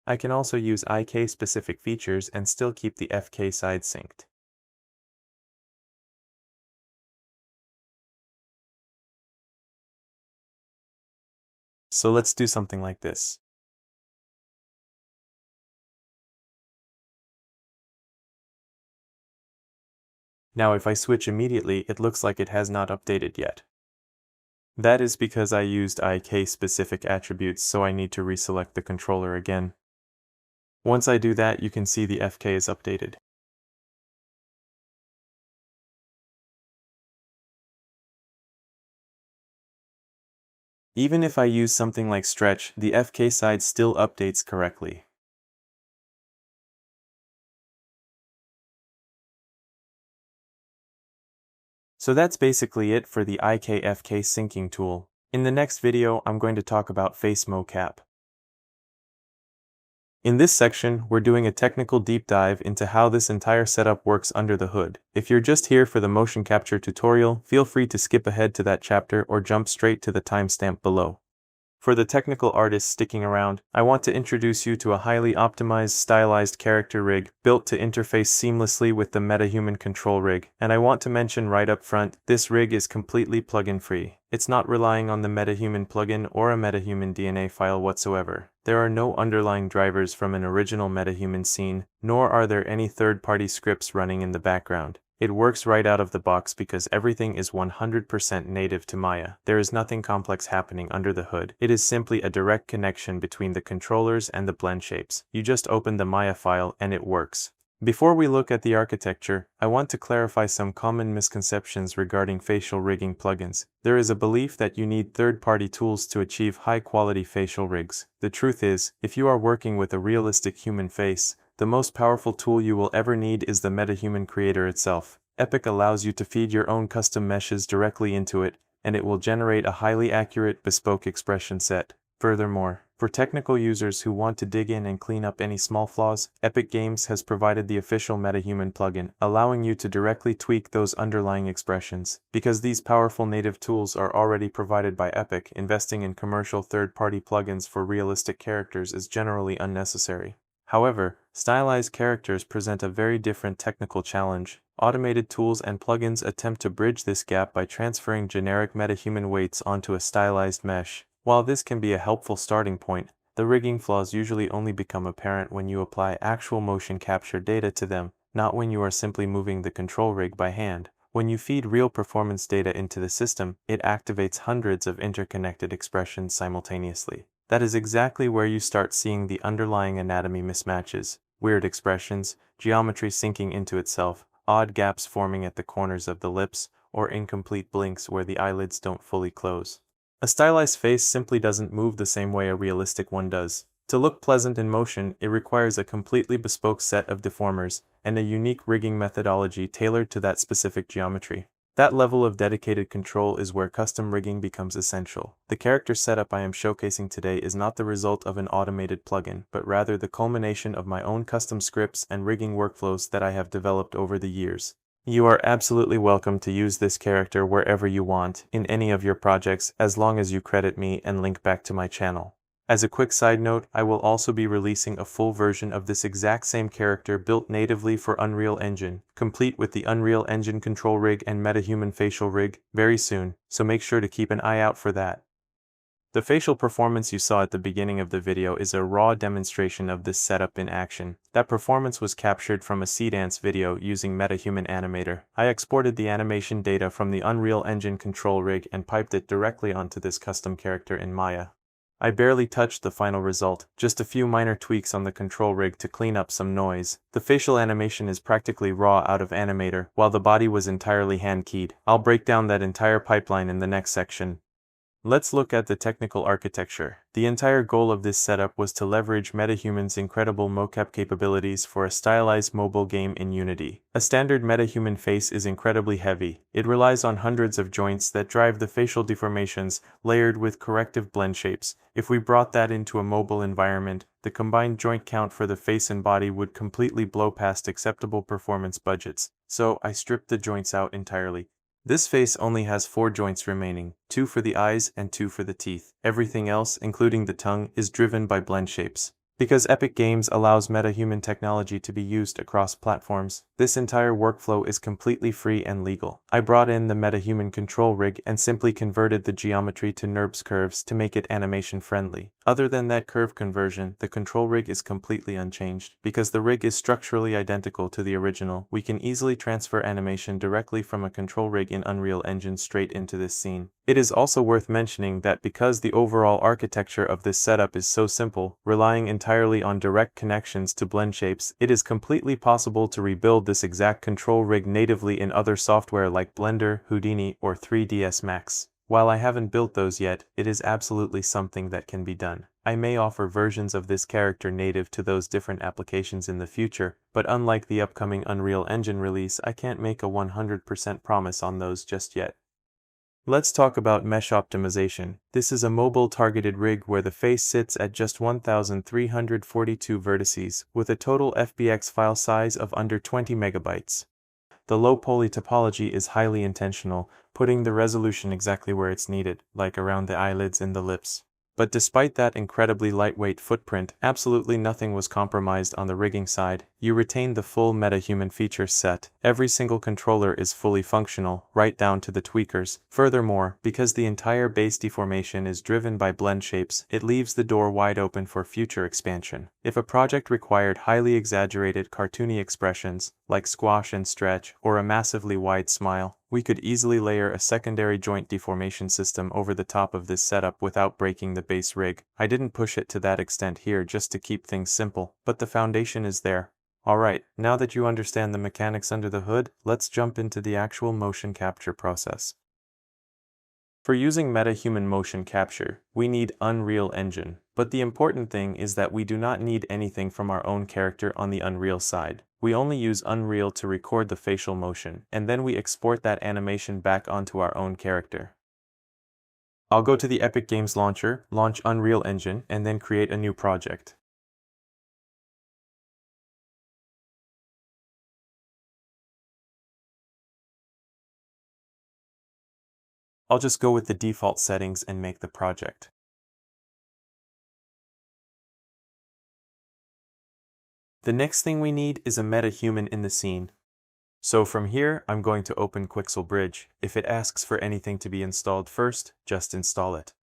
I can also use IK-specific features and still keep the FK side synced. So let's do something like this. Now if I switch immediately, it looks like it has not updated yet. That is because I used IK-specific attributes, so I need to reselect the controller again. Once I do that, you can see the FK is updated. Even if I use something like stretch, the FK side still updates correctly. So that's basically it for the IK-FK syncing tool. In the next video, I'm going to talk about face mocap. In this section, we're doing a technical deep dive into how this entire setup works under the hood. If you're just here for the motion capture tutorial, feel free to skip ahead to that chapter or jump straight to the timestamp below. For the technical artists sticking around, I want to introduce you to a highly optimized stylized character rig built to interface seamlessly with the MetaHuman control rig. And I want to mention right up front, this rig is completely plugin free. It's not relying on the MetaHuman plugin or a MetaHuman DNA file whatsoever. There are no underlying drivers from an original MetaHuman scene, nor are there any third-party scripts running in the background. It works right out of the box because everything is 100% native to Maya. There is nothing complex happening under the hood. It is simply a direct connection between the controllers and the blend shapes. You just open the Maya file and it works. Before we look at the architecture, I want to clarify some common misconceptions regarding facial rigging plugins. There is a belief that you need third-party tools to achieve high-quality facial rigs. The truth is, if you are working with a realistic human face, the most powerful tool you will ever need is the MetaHuman creator itself. Epic allows you to feed your own custom meshes directly into it, and it will generate a highly accurate, bespoke expression set. Furthermore, for technical users who want to dig in and clean up any small flaws, Epic Games has provided the official MetaHuman plugin, allowing you to directly tweak those underlying expressions. Because these powerful native tools are already provided by Epic, investing in commercial third-party plugins for realistic characters is generally unnecessary. However, stylized characters present a very different technical challenge. Automated tools and plugins attempt to bridge this gap by transferring generic MetaHuman weights onto a stylized mesh. While this can be a helpful starting point, the rigging flaws usually only become apparent when you apply actual motion capture data to them, not when you are simply moving the control rig by hand. When you feed real performance data into the system, it activates hundreds of interconnected expressions simultaneously. That is exactly where you start seeing the underlying anatomy mismatches, weird expressions, geometry sinking into itself, odd gaps forming at the corners of the lips, or incomplete blinks where the eyelids don't fully close. A stylized face simply doesn't move the same way a realistic one does. To look pleasant in motion, it requires a completely bespoke set of deformers, and a unique rigging methodology tailored to that specific geometry. That level of dedicated control is where custom rigging becomes essential. The character setup I am showcasing today is not the result of an automated plugin, but rather the culmination of my own custom scripts and rigging workflows that I have developed over the years. You are absolutely welcome to use this character wherever you want, in any of your projects, as long as you credit me and link back to my channel. As a quick side note, I will also be releasing a full version of this exact same character built natively for Unreal Engine, complete with the Unreal Engine control rig and MetaHuman facial rig, very soon, so make sure to keep an eye out for that. The facial performance you saw at the beginning of the video is a raw demonstration of this setup in action. That performance was captured from a Seedance video using MetaHuman Animator. I exported the animation data from the Unreal Engine control rig and piped it directly onto this custom character in Maya. I barely touched the final result, just a few minor tweaks on the control rig to clean up some noise. The facial animation is practically raw out of Animator, while the body was entirely hand-keyed. I'll break down that entire pipeline in the next section. Let's look at the technical architecture. The entire goal of this setup was to leverage MetaHuman's incredible mocap capabilities for a stylized mobile game in Unity. A standard MetaHuman face is incredibly heavy. It relies on hundreds of joints that drive the facial deformations, layered with corrective blend shapes. If we brought that into a mobile environment, the combined joint count for the face and body would completely blow past acceptable performance budgets. So I stripped the joints out entirely. This face only has 4 joints remaining, 2 for the eyes and 2 for the teeth. Everything else, including the tongue, is driven by blend shapes. Because Epic Games allows MetaHuman technology to be used across platforms, this entire workflow is completely free and legal. I brought in the MetaHuman control rig and simply converted the geometry to NURBS curves to make it animation friendly. Other than that curve conversion, the control rig is completely unchanged. Because the rig is structurally identical to the original, we can easily transfer animation directly from a control rig in Unreal Engine straight into this scene. It is also worth mentioning that because the overall architecture of this setup is so simple, relying entirely on direct connections to blend shapes, it is completely possible to rebuild this exact control rig natively in other software like Blender, Houdini, or 3ds Max. While I haven't built those yet, it is absolutely something that can be done. I may offer versions of this character native to those different applications in the future, but unlike the upcoming Unreal Engine release, I can't make a 100% promise on those just yet. Let's talk about mesh optimization. This is a mobile targeted rig where the face sits at just 1,342 vertices, with a total FBX file size of under 20 megabytes. The low poly topology is highly intentional, putting the resolution exactly where it's needed, like around the eyelids and the lips. But despite that incredibly lightweight footprint, absolutely nothing was compromised on the rigging side. You retain the full MetaHuman feature set. Every single controller is fully functional, right down to the tweakers. Furthermore, because the entire base deformation is driven by blend shapes, it leaves the door wide open for future expansion. If a project required highly exaggerated cartoony expressions, like squash and stretch, or a massively wide smile, we could easily layer a secondary joint deformation system over the top of this setup without breaking the base rig. I didn't push it to that extent here just to keep things simple, but the foundation is there. Alright, now that you understand the mechanics under the hood, let's jump into the actual motion capture process. For using MetaHuman motion capture, we need Unreal Engine, but the important thing is that we do not need anything from our own character on the Unreal side. We only use Unreal to record the facial motion, and then we export that animation back onto our own character. I'll go to the Epic Games launcher, launch Unreal Engine, and then create a new project. I'll just go with the default settings and make the project. The next thing we need is a MetaHuman in the scene. So from here, I'm going to open Quixel Bridge. If it asks for anything to be installed first, just install it.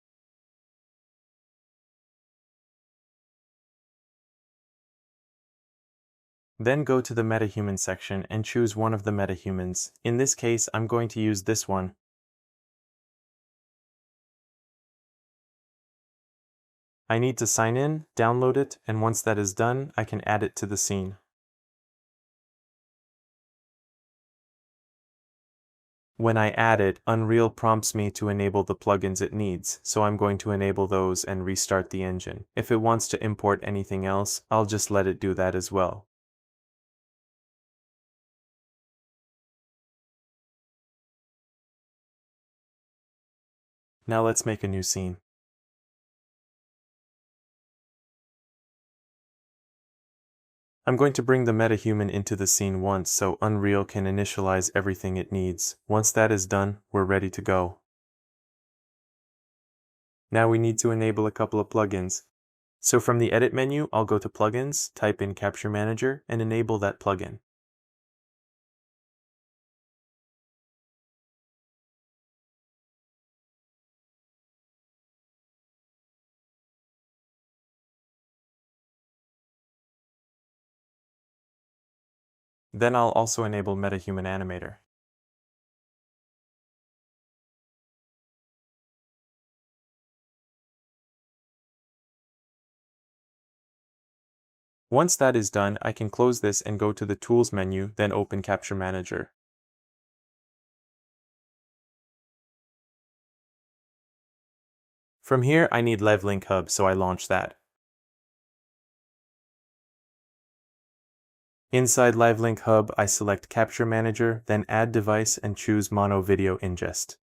Then go to the MetaHuman section and choose one of the MetaHumans. In this case, I'm going to use this one. I need to sign in, download it, and once that is done, I can add it to the scene. When I add it, Unreal prompts me to enable the plugins it needs, so I'm going to enable those and restart the engine. If it wants to import anything else, I'll just let it do that as well. Now let's make a new scene. I'm going to bring the MetaHuman into the scene once so Unreal can initialize everything it needs. Once that is done, we're ready to go. Now we need to enable a couple of plugins. So from the Edit menu, I'll go to Plugins, type in Capture Manager, and enable that plugin. Then I'll also enable MetaHuman Animator. Once that is done, I can close this and go to the Tools menu, then open Capture Manager. From here, I need LevLink Hub, so I launch that. Inside LiveLink Hub, I select Capture Manager, then Add Device and choose Mono Video Ingest.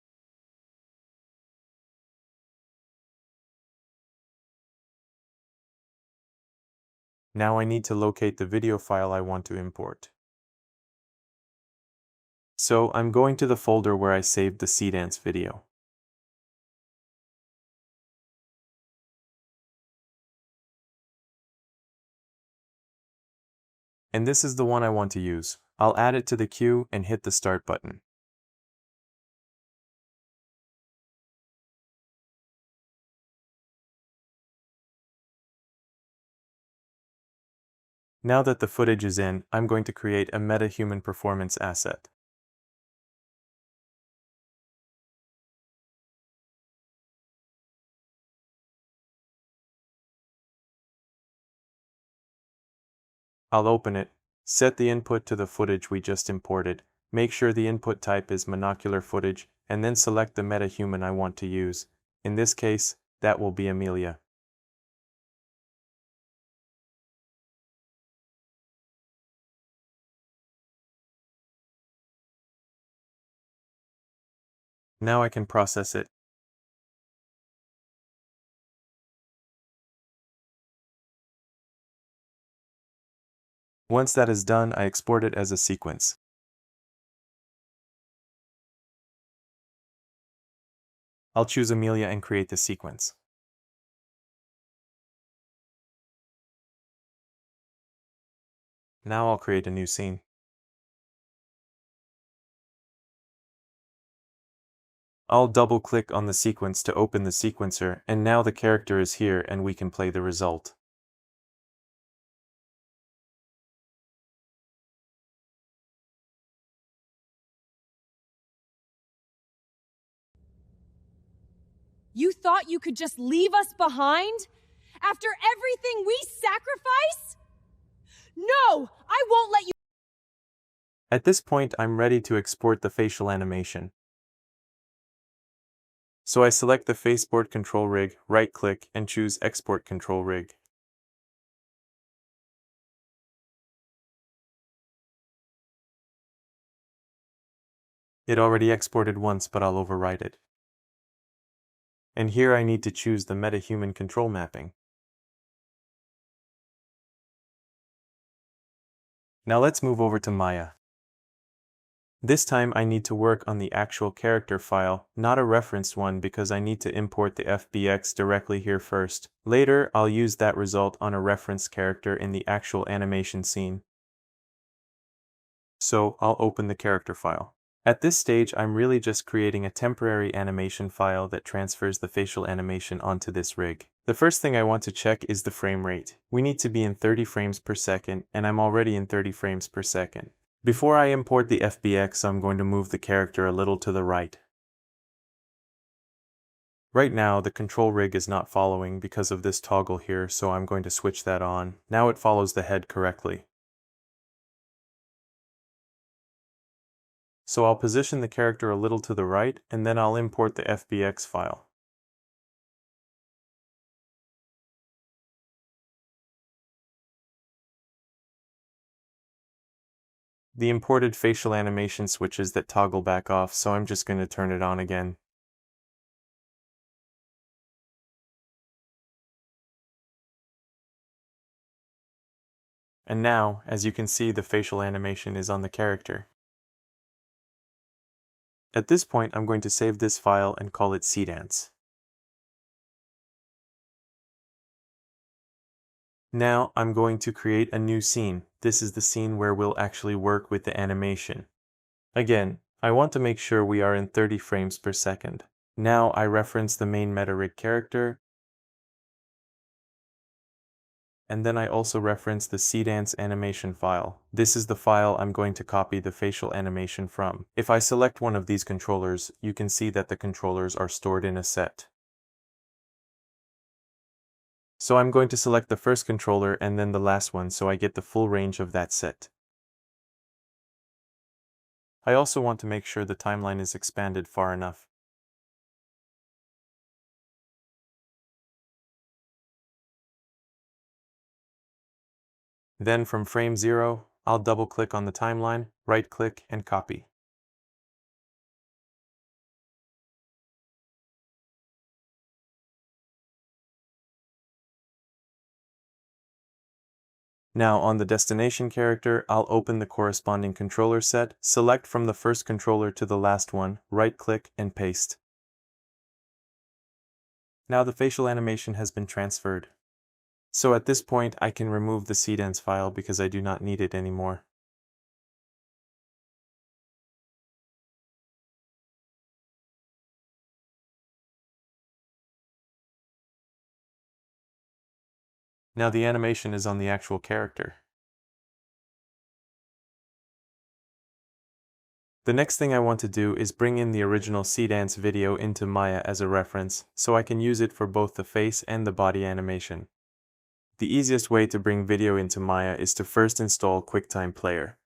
Now I need to locate the video file I want to import. So I'm going to the folder where I saved the Seedance video. And this is the one I want to use. I'll add it to the queue and hit the Start button. Now that the footage is in, I'm going to create a MetaHuman performance asset. I'll open it, set the input to the footage we just imported, make sure the input type is monocular footage, and then select the MetaHuman I want to use. In this case, that will be Amelia. Now I can process it. Once that is done, I export it as a sequence. I'll choose Amelia and create the sequence. Now I'll create a new scene. I'll double-click on the sequence to open the sequencer, and now the character is here and we can play the result. You thought you could just leave us behind? After everything we sacrifice? No! I won't let you— At this point, I'm ready to export the facial animation. So I select the Faceport control rig, right-click, and choose Export Control Rig. It already exported once, but I'll overwrite it. And here I need to choose the MetaHuman control mapping. Now let's move over to Maya. This time I need to work on the actual character file, not a referenced one, because I need to import the FBX directly here first. Later, I'll use that result on a referenced character in the actual animation scene. So I'll open the character file. At this stage, I'm really just creating a temporary animation file that transfers the facial animation onto this rig. The first thing I want to check is the frame rate. We need to be in 30 frames per second, and I'm already in 30 frames per second. Before I import the FBX, I'm going to move the character a little to the right. Right now, the control rig is not following because of this toggle here, so I'm going to switch that on. Now it follows the head correctly. So I'll position the character a little to the right, and then I'll import the FBX file. The imported facial animation switches that toggle back off, so I'm just going to turn it on again. And now, as you can see, the facial animation is on the character. At this point, I'm going to save this file and call it Cdance. Now, I'm going to create a new scene. This is the scene where we'll actually work with the animation. Again, I want to make sure we are in 30 frames per second. Now I reference the main MetaRig character, and then I also reference the Cdance animation file. This is the file I'm going to copy the facial animation from. If I select one of these controllers, you can see that the controllers are stored in a set. So I'm going to select the first controller and then the last one so I get the full range of that set. I also want to make sure the timeline is expanded far enough. Then from frame 0, I'll double-click on the timeline, right-click, and copy. Now on the destination character, I'll open the corresponding controller set, select from the first controller to the last one, right-click, and paste. Now the facial animation has been transferred. So at this point, I can remove the Cdance file because I do not need it anymore. Now the animation is on the actual character. The next thing I want to do is bring in the original Cdance video into Maya as a reference, so I can use it for both the face and the body animation. The easiest way to bring video into Maya is to first install QuickTime Player.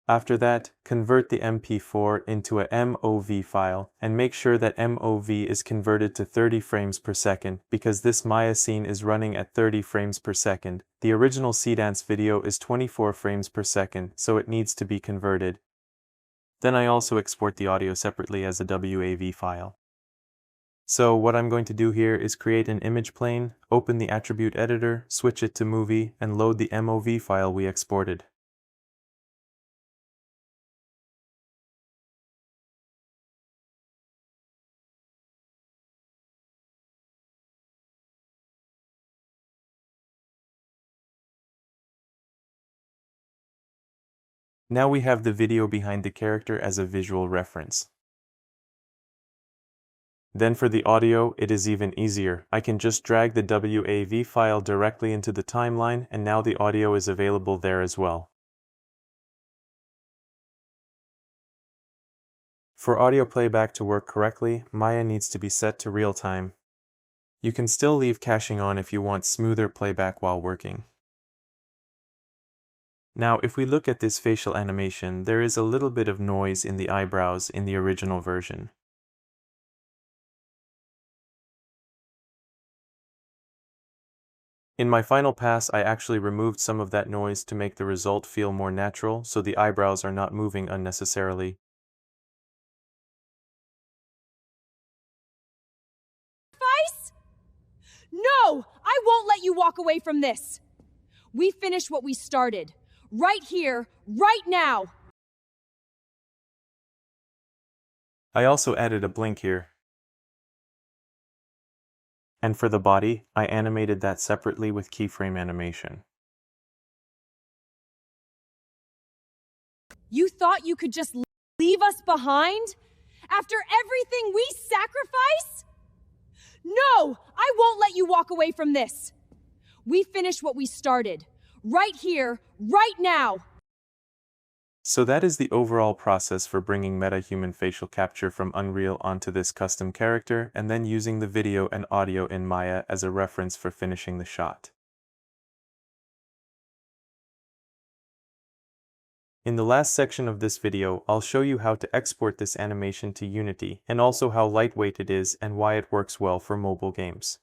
After that, convert the MP4 into a MOV file, and make sure that MOV is converted to 30 frames per second, because this Maya scene is running at 30 frames per second. The original Cdance video is 24 frames per second, so it needs to be converted. Then I also export the audio separately as a WAV file. So what I'm going to do here is create an image plane, open the attribute editor, switch it to movie, and load the MOV file we exported. Now we have the video behind the character as a visual reference. Then for the audio, it is even easier. I can just drag the WAV file directly into the timeline, and now the audio is available there as well. For audio playback to work correctly, Maya needs to be set to real time. You can still leave caching on if you want smoother playback while working. Now, if we look at this facial animation, there is a little bit of noise in the eyebrows in the original version. In my final pass, I actually removed some of that noise to make the result feel more natural, so the eyebrows are not moving unnecessarily. No! I won't let you walk away from this! We finished what we started. Right here, right now! I also added a blink here. And for the body, I animated that separately with keyframe animation. You thought you could just leave us behind? After everything we sacrifice? No! I won't let you walk away from this! We finished what we started. Right here, right now! So that is the overall process for bringing MetaHuman facial capture from Unreal onto this custom character, and then using the video and audio in Maya as a reference for finishing the shot. In the last section of this video, I'll show you how to export this animation to Unity, and also how lightweight it is and why it works well for mobile games.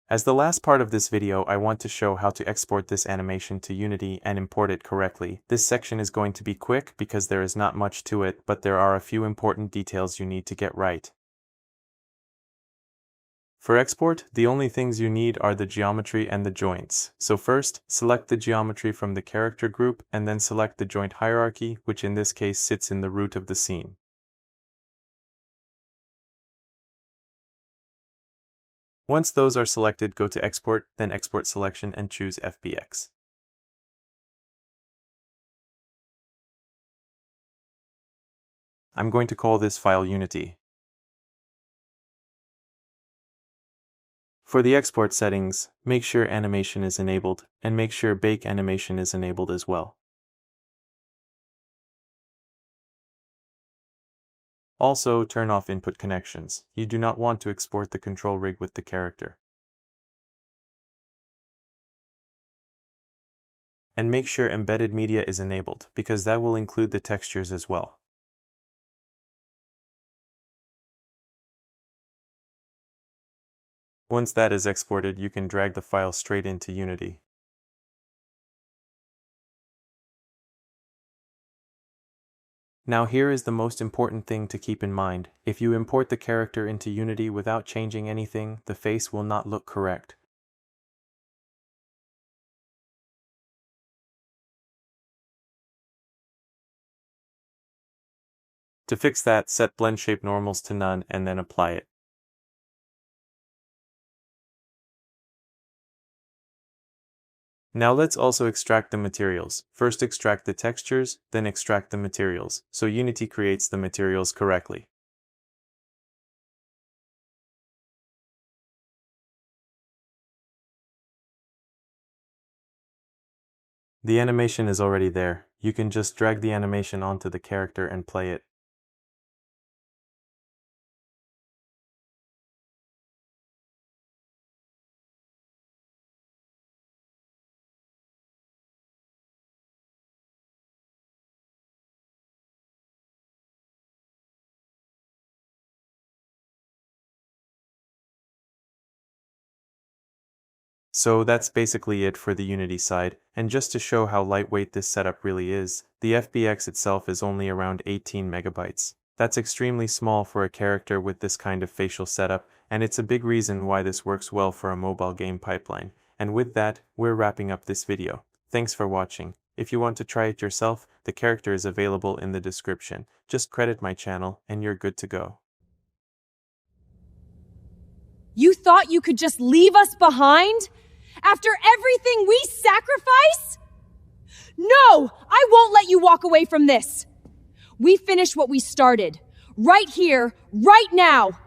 As the last part of this video, I want to show how to export this animation to Unity and import it correctly. This section is going to be quick because there is not much to it, but there are a few important details you need to get right. For export, the only things you need are the geometry and the joints. So first, select the geometry from the character group and then select the joint hierarchy, which in this case sits in the root of the scene. Once those are selected, go to Export, then Export Selection and choose FBX. I'm going to call this file Unity. For the export settings, make sure animation is enabled, and make sure bake animation is enabled as well. Also, turn off input connections. You do not want to export the control rig with the character. And make sure embedded media is enabled, because that will include the textures as well. Once that is exported, you can drag the file straight into Unity. Now here is the most important thing to keep in mind. If you import the character into Unity without changing anything, the face will not look correct. To fix that, set blend shape normals to none and then apply it. Now let's also extract the materials. First extract the textures, then extract the materials, so Unity creates the materials correctly. The animation is already there. You can just drag the animation onto the character and play it. So that's basically it for the Unity side, and just to show how lightweight this setup really is, the FBX itself is only around 18 megabytes. That's extremely small for a character with this kind of facial setup, and it's a big reason why this works well for a mobile game pipeline. And with that, we're wrapping up this video. Thanks for watching. If you want to try it yourself, the character is available in the description. Just credit my channel, and you're good to go. You thought you could just leave us behind? After everything we sacrifice? won't let you walk away from this. We finish what we started. Right here, right now.